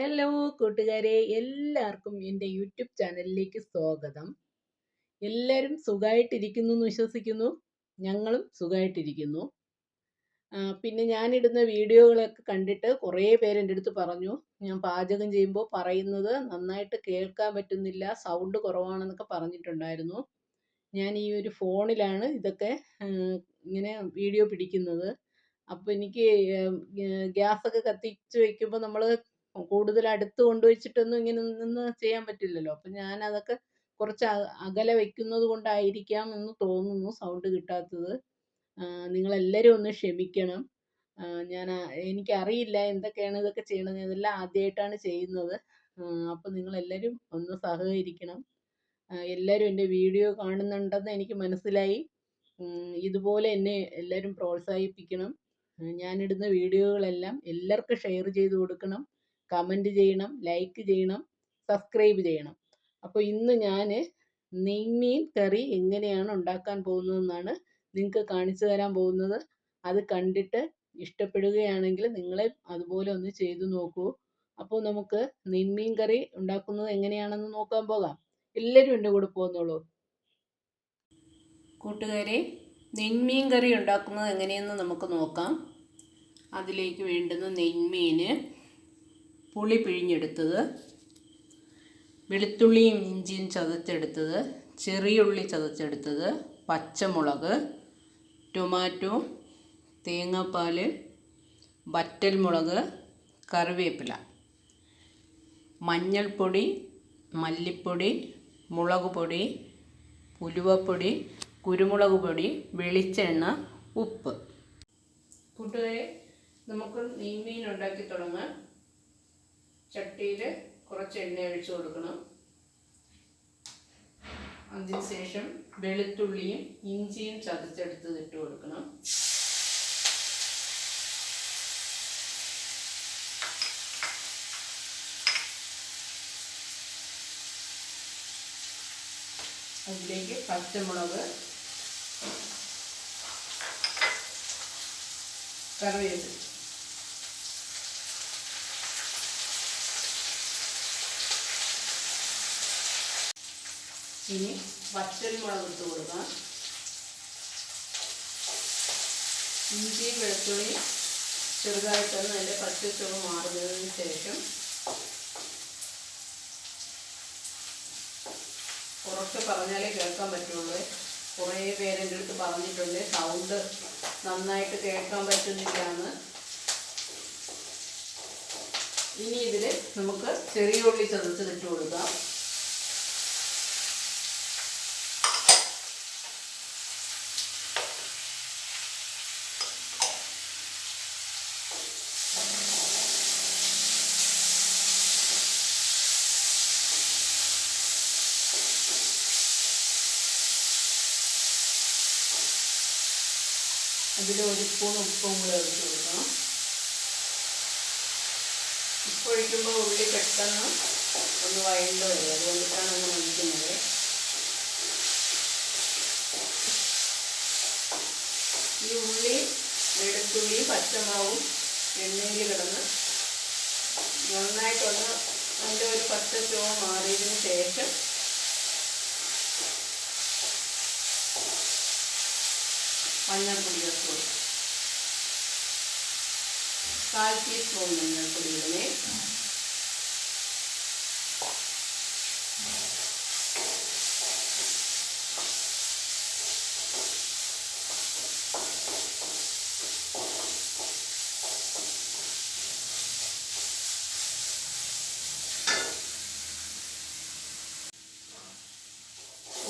Hello കൂട്ടുകാരെ, എല്ലാവർക്കും എൻ്റെ യൂട്യൂബ് ചാനലിലേക്ക് സ്വാഗതം. എല്ലാവരും സുഖമായിട്ടിരിക്കുന്നു എന്ന് വിശ്വസിക്കുന്നു. ഞങ്ങളും സുഖമായിട്ടിരിക്കുന്നു. പിന്നെ ഞാനിടുന്ന വീഡിയോകളൊക്കെ കണ്ടിട്ട് കുറേ പേര് എൻ്റെ അടുത്ത് പറഞ്ഞു, ഞാൻ പാചകം ചെയ്യുമ്പോൾ പറയുന്നത് നന്നായിട്ട് കേൾക്കാൻ പറ്റുന്നില്ല, സൗണ്ട് കുറവാണെന്നൊക്കെ പറഞ്ഞിട്ടുണ്ടായിരുന്നു. ഞാൻ ഈ ഒരു ഫോണിലാണ് ഇതൊക്കെ ഇങ്ങനെ വീഡിയോ പിടിക്കുന്നത്. അപ്പോൾ എനിക്ക് ഗ്യാസൊക്കെ കത്തിച്ച് വെക്കുമ്പോൾ നമ്മൾ കൂടുതൽ അടുത്ത് കൊണ്ടുവച്ചിട്ടൊന്നും ഇങ്ങനെ നിന്ന് ചെയ്യാൻ പറ്റില്ലല്ലോ. അപ്പം ഞാനതൊക്കെ കുറച്ച് അകലെ വെക്കുന്നത് കൊണ്ടായിരിക്കാം എന്ന് തോന്നുന്നു സൗണ്ട് കിട്ടാത്തത്. നിങ്ങളെല്ലാവരും ഒന്ന് ക്ഷമിക്കണം. ഞാൻ എനിക്കറിയില്ല എന്തൊക്കെയാണ് ഇതൊക്കെ ചെയ്യണത്. ഇതെല്ലാം ആദ്യമായിട്ടാണ് ചെയ്യുന്നത്. അപ്പോൾ നിങ്ങളെല്ലാവരും ഒന്ന് സഹകരിക്കണം. എല്ലാവരും എൻ്റെ വീഡിയോ കാണുന്നുണ്ടെന്ന് എനിക്ക് മനസ്സിലായി. ഇതുപോലെ എന്നെ എല്ലാവരും പ്രോത്സാഹിപ്പിക്കണം. ഞാനിടുന്ന വീഡിയോകളെല്ലാം എല്ലാവർക്കും ഷെയർ ചെയ്ത് കൊടുക്കണം, കമൻറ്റ് ചെയ്യണം, ലൈക്ക് ചെയ്യണം, സബ്സ്ക്രൈബ് ചെയ്യണം. അപ്പോൾ ഇന്ന് ഞാൻ നെയ്മീൻ കറി എങ്ങനെയാണ് ഉണ്ടാക്കാൻ പോകുന്നതെന്നാണ് നിങ്ങൾക്ക് കാണിച്ചു തരാൻ പോകുന്നത്. അത് കണ്ടിട്ട് ഇഷ്ടപ്പെടുകയാണെങ്കിൽ നിങ്ങളെ അതുപോലെ ഒന്ന് ചെയ്തു നോക്കൂ. അപ്പോൾ നമുക്ക് നെയ്മീൻ കറി ഉണ്ടാക്കുന്നത് എങ്ങനെയാണെന്ന് നോക്കാൻ പോകാം. എല്ലാവരും എൻ്റെ കൂടെ പോകുന്നുള്ളൂ. കൂട്ടുകാരെ, നെയ്മീൻ കറി ഉണ്ടാക്കുന്നത് എങ്ങനെയെന്ന് നമുക്ക് നോക്കാം. അതിലേക്ക് വേണ്ടുന്ന നെയ്മീൻ പുളി പിഴിഞ്ഞെടുത്തത്, വെളുത്തുള്ളിയും ഇഞ്ചിയും ചതച്ചെടുത്തത്, ചെറിയ ഉള്ളി ചതച്ചെടുത്തത്, പച്ചമുളക്, ടൊമാറ്റോ, തേങ്ങാപ്പാൽ, വറ്റൽമുളക്, കറിവേപ്പില, മഞ്ഞൾപ്പൊടി, മല്ലിപ്പൊടി, മുളക് പൊടി, ഉലുവപ്പൊടി, കുരുമുളക് പൊടി, വെളിച്ചെണ്ണ, ഉപ്പ്. കൂട്ടുകാരെ, നമുക്ക് നെയ്മീൻ ഉണ്ടാക്കി തുടങ്ങാം. ചട്ടിയിൽ കുറച്ച് എണ്ണ ഒഴിച്ചു കൊടുക്കണം. അതിനുശേഷം വെളുത്തുള്ളിയും ഇഞ്ചിയും ചതച്ചെടുത്തത് ഇട്ട് കൊടുക്കണം. അതിലേക്ക് പച്ചമുളക്, കറിവേപ്പില, ഇനി വറ്റൽമുളക് ഇട്ട് കൊടുക്കാം. ഇഞ്ചിയും വെളുത്തുള്ളിയും ചെറുതായിട്ടൊന്ന് അതിൻ്റെ പച്ചച്ചുവ മാറുന്നതിന് ശേഷം കുറച്ച് പറഞ്ഞാലേ കേൾക്കാൻ പറ്റുള്ളൂ. കുറേ പേരെൻ്റെ അടുത്ത് പറഞ്ഞിട്ടുണ്ട് സൗണ്ട് നന്നായിട്ട് കേൾക്കാൻ പറ്റുന്നില്ല എന്ന്. ഇനി ഇതിൽ നമുക്ക് ചെറിയ ഉള്ളി ചതച്ചിട്ട് കൊടുക്കാം. അതിൽ ഒരു സ്പൂൺ ഉപ്പും കൂടെ ഒഴിച്ച് കൊടുക്കണം. ഉപ്പ് ഒഴിക്കുമ്പോൾ ഉള്ളി പെട്ടെന്ന് ഒന്ന് വഴണ്ട് വരും, അതുകൊണ്ടിട്ടാണ് അങ്ങനെ ഒഴിക്കുന്നത്. ഈ ഉള്ളി, വെളുത്തുള്ളി, പച്ചമുളകും എണ്ണയിൽ കിടന്ന് നന്നായിട്ടൊന്ന് അതിൻ്റെ ഒരു പച്ചച്ചുവ മാറിയതിന് ശേഷം മഞ്ഞൾപ്പൊടി ചേർത്ത് കൊടുക്കും. 1/4 ടീസ്പൂൺ മഞ്ഞൾപ്പൊടി ഇടുന്നേ.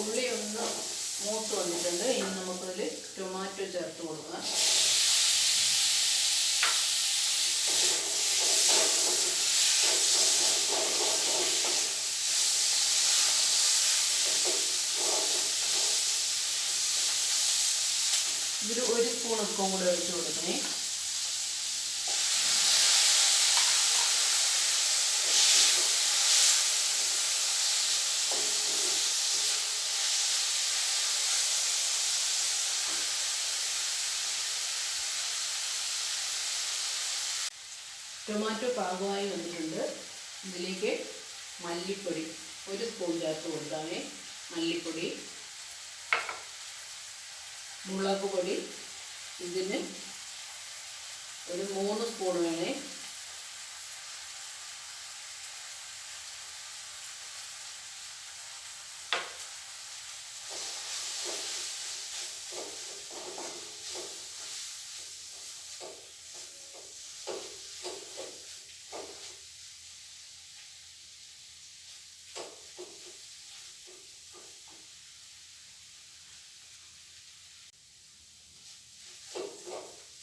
ഉള്ളി ഒന്ന് മൂത്ത് വന്നിട്ടുണ്ട്. ഇനി നമുക്കതിൽ ടൊമാറ്റോ ചേർത്ത് കൊടുക്കാം. ഇതിൽ ഒരു സ്പൂൺ ഉപ്പും കൂടെ ഒഴിച്ച് കൊടുക്കണേ. ടൊമാറ്റോ പാകമായി വന്നിട്ടുണ്ട്. ഇതിലേക്ക് മല്ലിപ്പൊടി 1 സ്പൂൺ ചേർത്ത് കൊടുക്കാമേ. മല്ലിപ്പൊടി, മുളക് പൊടി ഇതിന് ഒരു 3 സ്പൂൺ വേണേ.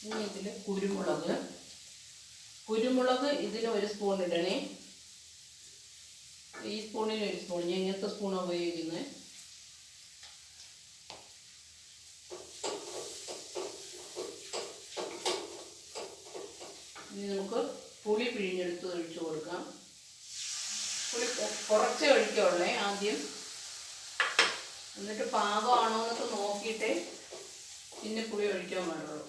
ഇനി ഇതിൽ കുരുമുളക് ഇതിന് 1 സ്പൂൺ ഇടണേ. ഈ സ്പൂണിന് 1 സ്പൂൺ, ഞാൻ ഇങ്ങനത്തെ സ്പൂണാണ് ഉപയോഗിക്കുന്നത്. ഇനി നമുക്ക് പുളി പിഴിഞ്ഞെടുത്ത് ഒഴിച്ചു കൊടുക്കാം. പുളി കുറച്ചേ ഒഴിക്കുള്ളേ ആദ്യം, എന്നിട്ട് പാകമാണോ എന്നൊക്കെ നോക്കിയിട്ടേ പിന്നെ പുളി ഒഴിക്കാൻ പാടുള്ളൂ.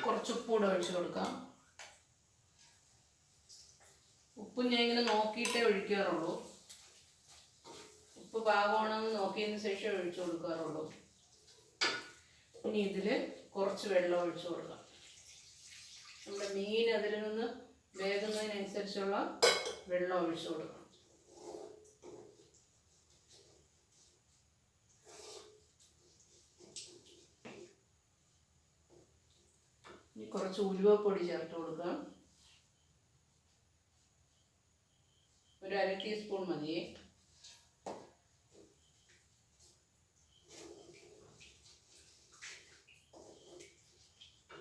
കുറച്ച് ഉപ്പൂടെ ഒഴിച്ചു കൊടുക്കാം. ഉപ്പ് ഞാൻ ഇങ്ങനെ നോക്കിയിട്ടേ ഒഴിക്കാറുള്ളൂ. ഉപ്പ് പാകമാണെന്ന് നോക്കിയതിന് ശേഷം ഒഴിച്ചു കൊടുക്കാറുള്ളൂ. ഇനി ഇതിൽ കുറച്ച് വെള്ളം ഒഴിച്ചു കൊടുക്കാം. നമ്മുടെ മീൻ അതിൽ നിന്ന് വേകുന്നതിനനുസരിച്ചുള്ള വെള്ളം ഒഴിച്ചു കൊടുക്കണം. ഇനി കുറച്ച് ഉലുവപ്പൊടി ചേർത്ത് കൊടുക്കാം. ഒരു 1/2 ടീസ്പൂൺ മതിയേ.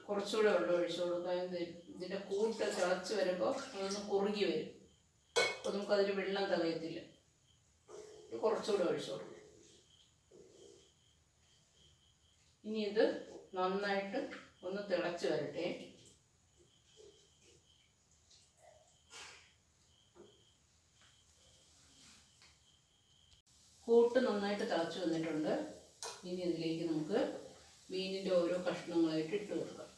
കുറച്ചുകൂടെ വെള്ളം ഒഴിച്ചു കൊടുക്കാം. ഇതിൻ്റെ കൂട്ട് തിളച്ച് വരുമ്പോൾ അതൊന്ന് കുറുകി വരും. അപ്പോൾ നമുക്കതിൽ വെള്ളം തികയത്തില്ല. കുറച്ചുകൂടെ ഒഴിച്ചു കൊടുക്കും. ഇനി ഇത് നന്നായിട്ട് ഒന്ന് തിളച്ച് വരട്ടെ. കൂട്ട് നന്നായിട്ട് തിളച്ച് വന്നിട്ടുണ്ട്. ഇനി ഇതിലേക്ക് നമുക്ക് മീനിൻ്റെ ഓരോ കഷ്ണങ്ങളായിട്ട് ഇട്ട് കൊടുക്കാം.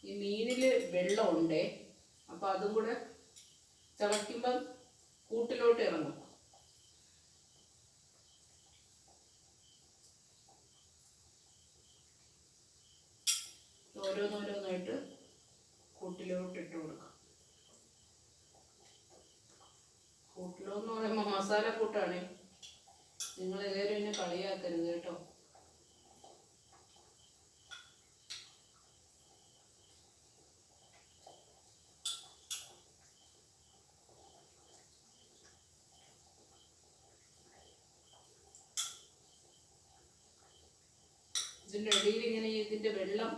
ഈ മീനിൽ വെള്ളമുണ്ടേ, അപ്പോൾ അതും കൂടെ തിളയ്ക്കുമ്പം കൂട്ടിലോട്ട് ഇറങ്ങും. ഓരോന്നോരോന്നായിട്ട് കൂട്ടിലോട്ട് ഇട്ട് കൊടുക്കാം. കൂട്ടിലോന്ന് പറയുമ്പോൾ മസാല കൂട്ടാണ്. നിങ്ങൾ എല്ലാവരും എന്നെ കളിയാക്കരുത് കേട്ടോ. ഇതിൻ്റെ ഇടയിൽ ഇങ്ങനെ ഇതിൻ്റെ വെള്ളം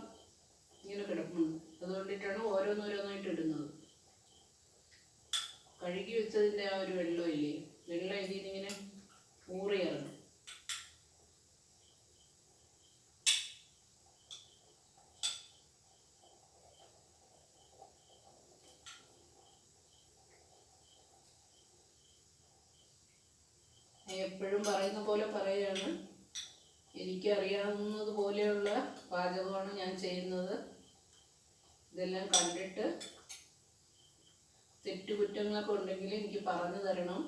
ഇങ്ങനെ കിടക്കുന്നുണ്ട്. അതുകൊണ്ടിട്ടാണ് ഓരോന്നോരോന്നായിട്ട് ഇടുന്നത്. കഴുകി വെച്ചതിൻ്റെ ആ ഒരു വെള്ളമില്ലേ, വെള്ളം ഇതിനിങ്ങനെ ഊറിയിറങ്ങും. എപ്പോഴും പറയുന്ന പോലെ പറയുകയാണ്, എനിക്കറിയാവുന്നത് പോലെയുള്ള പാചകമാണ് ഞാൻ ചെയ്യുന്നത്. ഇതെല്ലാം കണ്ടിട്ട് തെറ്റുകുറ്റങ്ങളൊക്കെ ഉണ്ടെങ്കിൽ എനിക്ക് പറഞ്ഞു തരണം.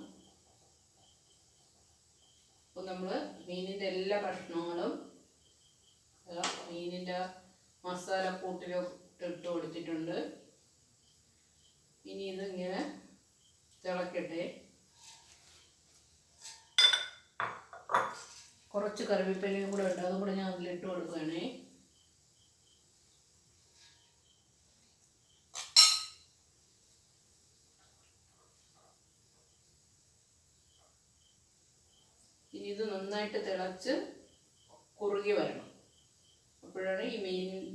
അപ്പോൾ നമ്മൾ മീനിൻ്റെ എല്ലാ കഷ്ണങ്ങളും മീനിൻ്റെ മസാലക്കൂട്ടിലോട്ട് ഇട്ട് കൊടുത്തിട്ടുണ്ട്. ഇനി ഇതിങ്ങനെ തിളക്കട്ടെ. കുറച്ച് കറിവേപ്പിലയും കൂടെ ഉണ്ട്, അതും കൂടെ ഞാൻ അതിലിട്ട് കൊടുക്കുകയാണേ. ഇനി ഇത് നന്നായിട്ട് തിളച്ച് കുറുകി വരണം. അപ്പോഴാണ് ഈ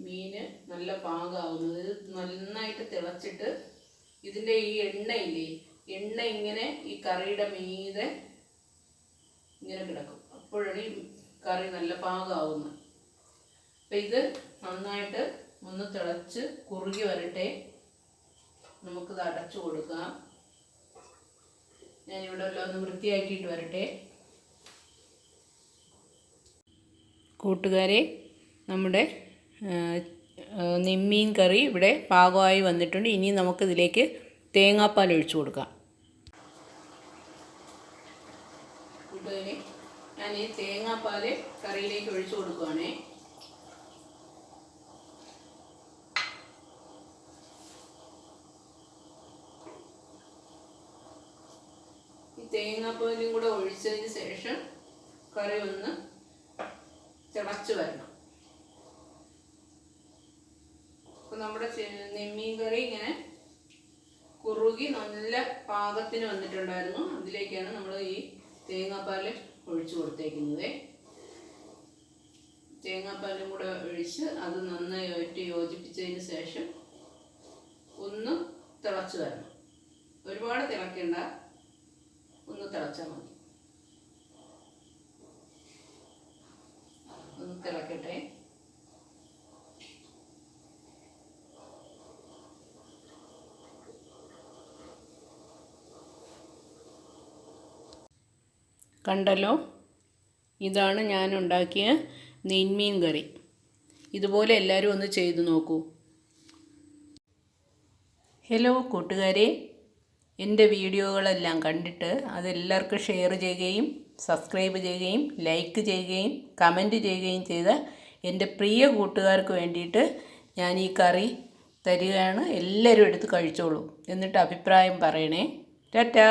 മീന് നല്ല പാകമാകുന്നത്. ഇത് നന്നായിട്ട് തിളച്ചിട്ട് ഇതിൻ്റെ ഈ എണ്ണയില്ലേ, എണ്ണ ഇങ്ങനെ ഈ കറിയുടെ മീതെ ഇങ്ങനെ കിടക്കും. അപ്പോഴാണ് ഈ കറി നല്ല പാകമാവുന്നത്. അപ്പം ഇത് നന്നായിട്ട് ഒന്ന് തിളച്ച് കുറുകി വരട്ടെ. നമുക്കിത് അടച്ചു കൊടുക്കാം. ഞാനിവിടെ എല്ലാം ഒന്ന് വൃത്തിയാക്കിയിട്ട് വരട്ടെ. കൂട്ടുകാരെ, നമ്മുടെ നെമ്മീൻ കറി ഇവിടെ പാകമായി വന്നിട്ടുണ്ട്. ഇനി നമുക്കിതിലേക്ക് തേങ്ങാപ്പാൽ ഒഴിച്ചു കൊടുക്കാം. കൂട്ടുകാരെ, ഞാൻ ഈ തേങ്ങാപ്പാൽ കറിയിലേക്ക് ഒഴിച്ചു കൊടുക്കുകയാണേ. ഈ തേങ്ങാപ്പാലും കൂടെ ഒഴിച്ചതിന് ശേഷം കറി ഒന്ന് തിളച്ച് വരണം. അപ്പോൾ നമ്മുടെ നെമ്മീൻ കറി ഇങ്ങനെ കുറുകി നല്ല പാകത്തിന് വന്നിട്ടുണ്ടായിരുന്നു. അതിലേക്കാണ് നമ്മൾ ഈ തേങ്ങാപ്പാൽ ഒഴിച്ചു കൊടുത്തേക്കുന്നത്. തേങ്ങാപ്പാലും കൂടെ ഒഴിച്ച് അത് നന്നായിട്ട് യോജിപ്പിച്ചതിന് ശേഷം ഒന്ന് തിളച്ച് വരണം. ഒരുപാട് തിളക്കേണ്ട, ഒന്ന് തിളച്ചാൽ മതി. ഒന്ന് തിളക്കട്ടെ. കണ്ടല്ലോ, ഇതാണ് ഞാൻ ഉണ്ടാക്കിയ നെയ്മീൻ കറി. ഇതുപോലെ എല്ലാവരും ഒന്ന് ചെയ്തു നോക്കൂ. ഹലോ കൂട്ടുകാരെ, എൻ്റെ വീഡിയോകളെല്ലാം കണ്ടിട്ട് അതെല്ലാവർക്കും ഷെയർ ചെയ്യുകയും സബ്സ്ക്രൈബ് ചെയ്യുകയും ലൈക്ക് ചെയ്യുകയും കമൻറ്റ് ചെയ്യുകയും ചെയ്ത എൻ്റെ പ്രിയ കൂട്ടുകാർക്ക് വേണ്ടിയിട്ട് ഞാൻ ഈ കറി തരികയാണ്. എല്ലാവരും എടുത്ത് കഴിച്ചോളൂ. എന്നിട്ട് അഭിപ്രായം പറയണേ. ടാറ്റാ.